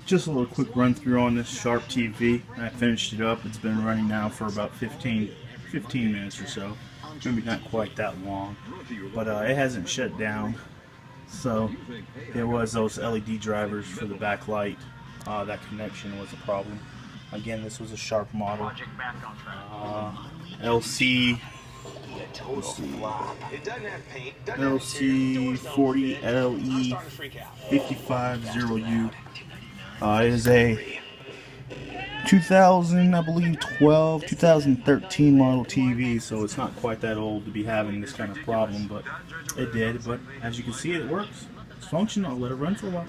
Just a little quick run through on this Sharp TV. I finished it up. It's been running now for about 15 minutes or so. Maybe not quite that long, but it hasn't shut down. So it was those LED drivers for the backlight. That connection was a problem. Again, this was a Sharp model. LC40le550u. It is a 2000, I believe, 2013 model TV, so it's not quite that old to be having this kind of problem, but it did. But as you can see, it works. It's functional. Let it run for a while.